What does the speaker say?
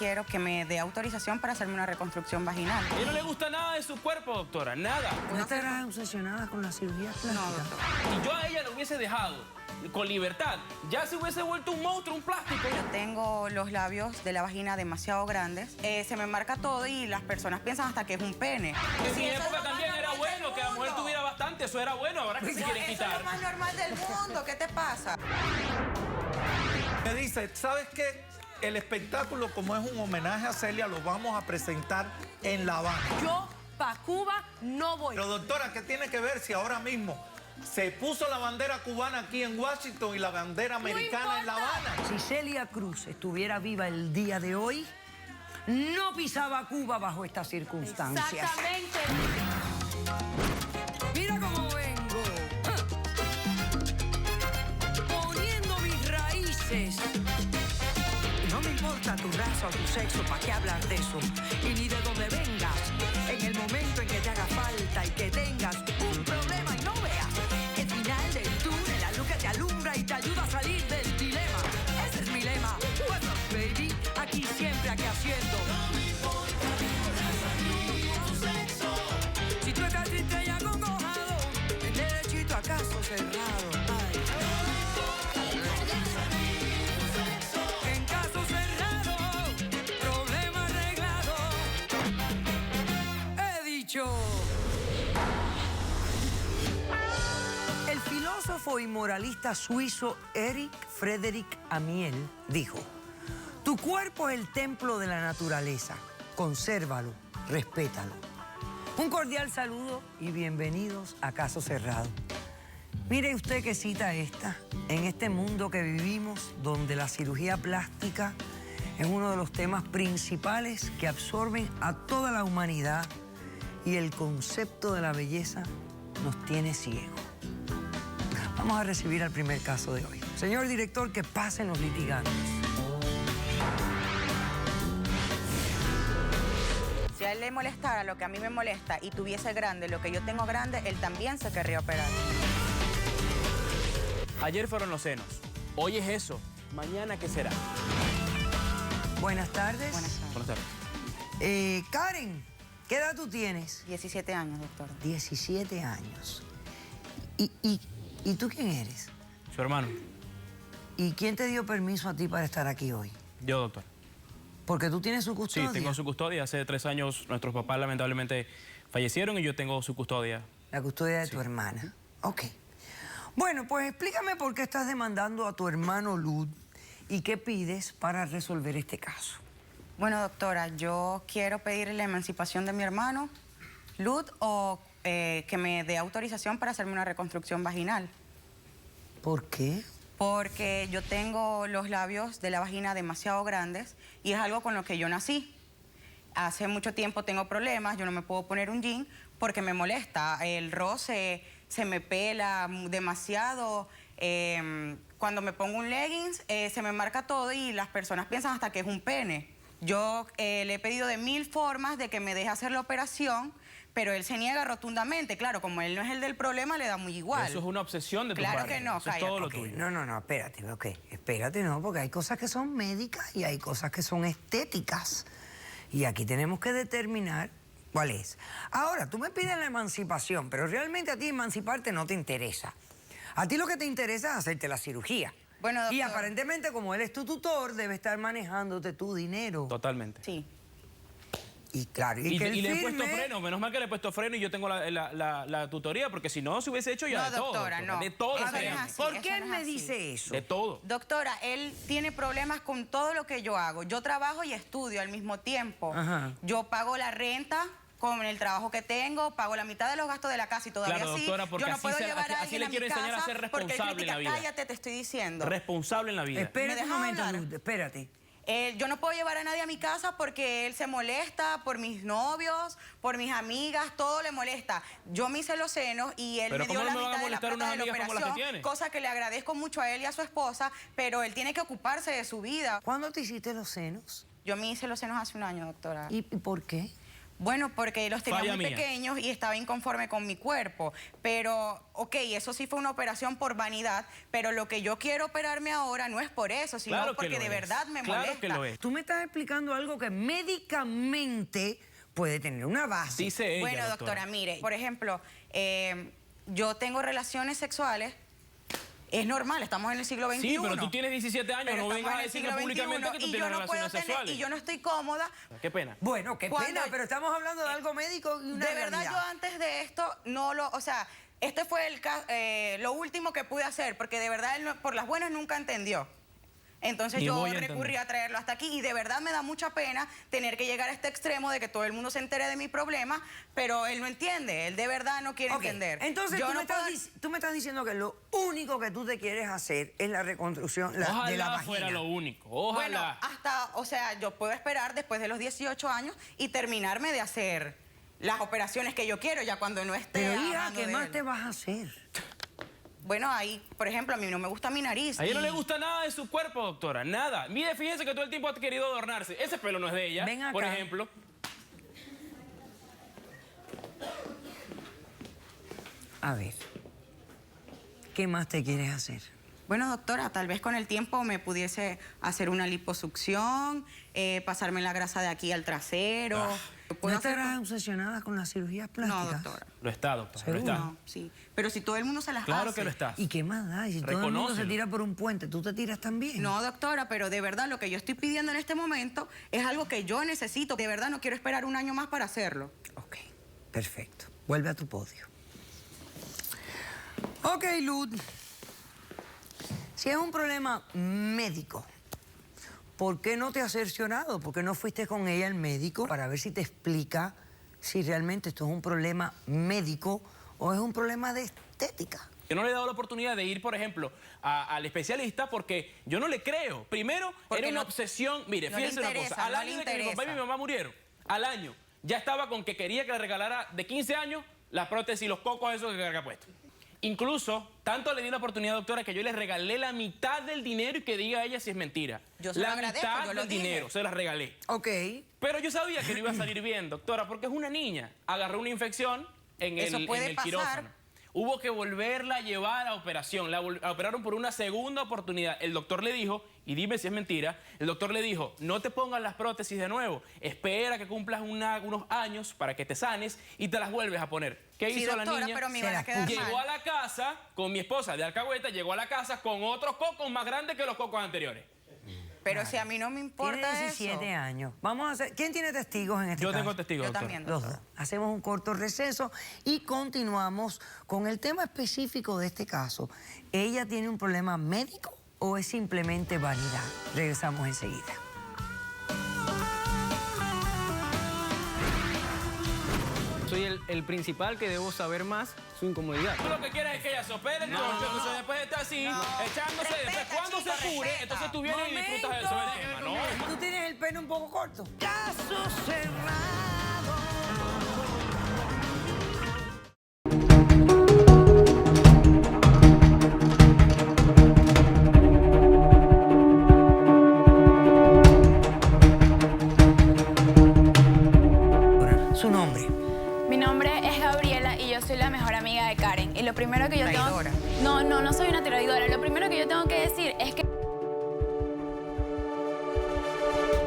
quiero que me dé autorización para hacerme una reconstrucción vaginal. A ella no le gusta nada de su cuerpo, doctora, nada. ¿No estarás obsesionada con la cirugía plástica? No, doctora. Si yo a ella lo hubiese dejado con libertad, ya se hubiese vuelto un monstruo, un plástico. Yo tengo los labios de la vagina demasiado grandes, se me marca todo y las personas piensan hasta que es un pene. En mi época también era bueno, que la mujer tuviera bastante, eso era bueno, ahora que se quieren Eso es quitar. lo más normal del mundo, ¿qué te pasa? Me dice, ¿sabes qué? El espectáculo, como es un homenaje a Celia, lo vamos a presentar en La Habana. Yo pa' Cuba no voy. Pero doctora, ¿qué tiene que ver si ahora mismo se puso la bandera cubana aquí en Washington y la bandera americana en La Habana? Si Celia Cruz estuviera viva el día de hoy, no pisaba Cuba bajo estas circunstancias. Exactamente. Mira cómo vengo. Poniendo mis raíces. No me importa tu raza o tu sexo, ¿para qué hablar de eso? Y ni de dónde vengas. En el momento en que te haga falta y que tengas un problema y no veas el final del túnel, la luz que te alumbra y te ayuda a salir del dilema. Ese es mi lema. What's up, baby? Aquí siempre, aquí haciendo. No me importa tu sexo. Si tú estás triste y acongojado, el derechito a caso cerrado. Ay. En caso cerrado, problema arreglado. He dicho. El filósofo y moralista suizo Eric Frederick Amiel dijo: tu cuerpo es el templo de la naturaleza. Consérvalo, respétalo. Un cordial saludo y bienvenidos a Caso Cerrado. Mire usted qué cita esta, en este mundo que vivimos, donde la cirugía plástica es uno de los temas principales que absorben a toda la humanidad y el concepto de la belleza nos tiene ciegos. Vamos a recibir al primer caso de hoy. Señor director, que pasen los litigantes. Si a él le molestara lo que a mí me molesta y tuviese grande lo que yo tengo grande, él también se querría operar. Ayer fueron los senos, hoy es eso, mañana ¿qué será? Buenas tardes. Buenas tardes. Buenas tardes. Karen, ¿qué edad tú tienes? 17 años, doctor. 17 años. ¿Y tú quién eres? Su hermano. ¿Y quién te dio permiso a ti para estar aquí hoy? Yo, doctor. Porque tú tienes su custodia. Sí, tengo su custodia. Hace 3 años nuestros papás lamentablemente fallecieron y yo tengo su custodia. La custodia de tu hermana. Ok. Bueno, pues explícame por qué estás demandando a tu hermano Lud y qué pides para resolver este caso. Bueno, doctora, yo quiero pedirle la emancipación de mi hermano, Lud, o que me dé autorización para hacerme una reconstrucción vaginal. ¿Por qué? Porque yo tengo los labios de la vagina demasiado grandes y es algo con lo que yo nací. Hace mucho tiempo tengo problemas, yo no me puedo poner un jean porque me molesta. El roce se me pela demasiado. Cuando me pongo un leggings se me marca todo y las personas piensan hasta que es un pene. Yo le he pedido de 1000 formas de que me deje hacer la operación, pero él se niega rotundamente. Claro, como él no es el del problema, le da muy igual. Eso es una obsesión de tu padre. Claro que no, eso es cállate. todo lo Ok, tuyo. no, espérate, ok. Espérate, no, porque hay cosas que son médicas y hay cosas que son estéticas. Y aquí tenemos que determinar cuál es. Ahora, tú me pides la emancipación, pero realmente a ti emanciparte no te interesa. A ti lo que te interesa es hacerte la cirugía. Bueno, doctor. Y aparentemente, como él es tu tutor, debe estar manejándote tu dinero. Totalmente. Sí. Y claro, Y que él le he firme- puesto freno, menos mal que le he puesto freno y yo tengo la tutoría, porque si no se hubiese hecho ya No, de todo. doctora, no. De todo. Eso no es créame. así. ¿Por eso qué no él es me así. dice eso? De todo. Doctora, él tiene problemas con todo lo que yo hago. Yo trabajo y estudio al mismo tiempo. Ajá. Yo pago la renta con el trabajo que tengo, pago la mitad de los gastos de la casa y todavía Claro, así. doctora, porque yo no así puedo se- llevar a así alguien le a mi quiero enseñar a casa ser porque él responsable en critica. la vida. Cállate, te estoy diciendo. Responsable en la vida. Espérate ¿Me un dejas momento, hablar? Luz, espérate. Yo no puedo llevar a nadie a mi casa porque él se molesta por mis novios, por mis amigas, todo le molesta. Yo me hice los senos y él Pero me dio ¿cómo la no me van a mitad de la molestar plata unas de la amigas como las que operación, tiene? cosa que le agradezco mucho a él y a su esposa, pero él tiene que ocuparse de su vida. ¿Cuándo te hiciste los senos? Yo me hice los senos hace un año, doctora. ¿Y por qué? Bueno, porque los tenía Falla muy mía. pequeños y estaba inconforme con mi cuerpo. Pero, ok, eso sí fue una operación por vanidad, pero lo que yo quiero operarme ahora no es por eso, sino Claro que porque lo de es. verdad me Claro molesta. que lo es. Tú me estás explicando algo que médicamente puede tener una base. Dice ella, Bueno, doctora, mire, por ejemplo, yo tengo relaciones sexuales. Es normal, estamos en el siglo XXI. Sí, pero tú tienes 17 años, Pero no estamos vengas en a el decirme siglo públicamente que tú XXI, y tienes yo no puedo relaciones sexuales. y yo no estoy cómoda. Qué pena. Bueno, qué Cuando- pena, pero estamos hablando de algo médico y una De verdad, realidad. yo antes de esto no lo, o sea, este fue lo último que pude hacer, porque de verdad él por las buenas nunca entendió. Entonces Ni yo voy a recurrí entender. a traerlo hasta aquí y de verdad me da mucha pena tener que llegar a este extremo de que todo el mundo se entere de mi problema, pero él no entiende, él de verdad no quiere Ok, entender. entonces Yo tú, no me estás, puedo- tú me estás diciendo que lo único que tú te quieres hacer es la reconstrucción de la Ojalá vagina. fuera lo único. Bueno, Ojalá. hasta, o sea, yo puedo esperar después de los 18 años y terminarme de hacer las operaciones que yo quiero ya cuando no esté Pero hija, amando ¿qué de más él. te vas a hacer? Bueno, ahí, por ejemplo, a mí no me gusta mi nariz. A ella no y- le gusta nada de su cuerpo, doctora. Nada. Mire, fíjense que todo el tiempo ha querido adornarse. Ese pelo no es de ella, Ven acá. por ejemplo. A ver, ¿qué más te quieres hacer? Bueno, doctora, tal vez con el tiempo me pudiese hacer una liposucción, pasarme la grasa de aquí al trasero. ¿No ¿Puedo hacer- estarás obsesionada con las cirugías No, plásticas? doctora. Lo está, doctora. Lo ¿Seguro? está. No, sí. Pero si todo el mundo se las Claro hace. que lo está. ¿Y qué más da? Y si todo el mundo se Reconócelo. tira por un puente, ¿tú te tiras también? No, doctora, pero de verdad lo que yo estoy pidiendo en este momento es algo que yo necesito. De verdad no quiero esperar un año más para hacerlo. Ok, perfecto. Vuelve a tu podio. Ok, Lud. Si es un problema médico, ¿por qué no te has cerciorado? ¿Por qué no fuiste con ella al médico para ver si te explica si realmente esto es un problema médico o es un problema de estética? Yo no le he dado la oportunidad de ir, por ejemplo, al especialista porque yo no le creo. Primero, Porque era una no- obsesión. Mire, no le fíjense una interesa, cosa. Al no año le de que mi papá y mi interesa. mamá murieron, al año, ya estaba con que quería que le regalara de 15 años la prótesis y los cocos esos que carga puesto. Incluso, tanto le di la oportunidad, doctora, que yo le regalé la mitad del dinero y que diga a ella si es mentira. Yo se lo la agradezco, mitad yo lo del dije. dinero, se la regalé. Ok. Pero yo sabía que no iba a salir bien, doctora, porque es una niña. Agarró una infección en Eso el, puede en el pasar. quirófano. Hubo que volverla a llevar a operación. La operaron por una segunda oportunidad. El doctor le dijo, y dime si es mentira, el doctor le dijo, no te pongas las prótesis de nuevo. Espera que cumplas unos años para que te sanes y te las vuelves a poner. ¿Qué Sí, hizo doctora, la niña? pero me Se van a las quedar puso. Llegó mal. a la casa con mi esposa de Alcahueta, llegó a la casa con otros cocos más grandes que los cocos anteriores. Pero si a mí no me importa Tiene 17 eso. años. Vamos a hacer... ¿Quién tiene testigos en este Yo caso? tengo testigos, Yo doctora. también, Los doctora. dos. Hacemos un corto receso y continuamos con el tema específico de este caso. ¿Ella tiene un problema médico o es simplemente vanidad? Regresamos enseguida. Soy el principal que debo saber más su incomodidad. Tú lo que quieres es que ella se opere el concho, entonces después está así, echándose, después Respeta, cuando chico, se cure, respeta. entonces tú vienes y disfrutas del sobre tema, ¿no? Tú tienes el pelo un poco corto. Caso cerrado. Su nombre. Mi nombre es Gabriela y yo soy la mejor amiga de Karen. Y lo primero que yo Traidora. tengo... No soy una traidora. Lo primero que yo tengo que decir es que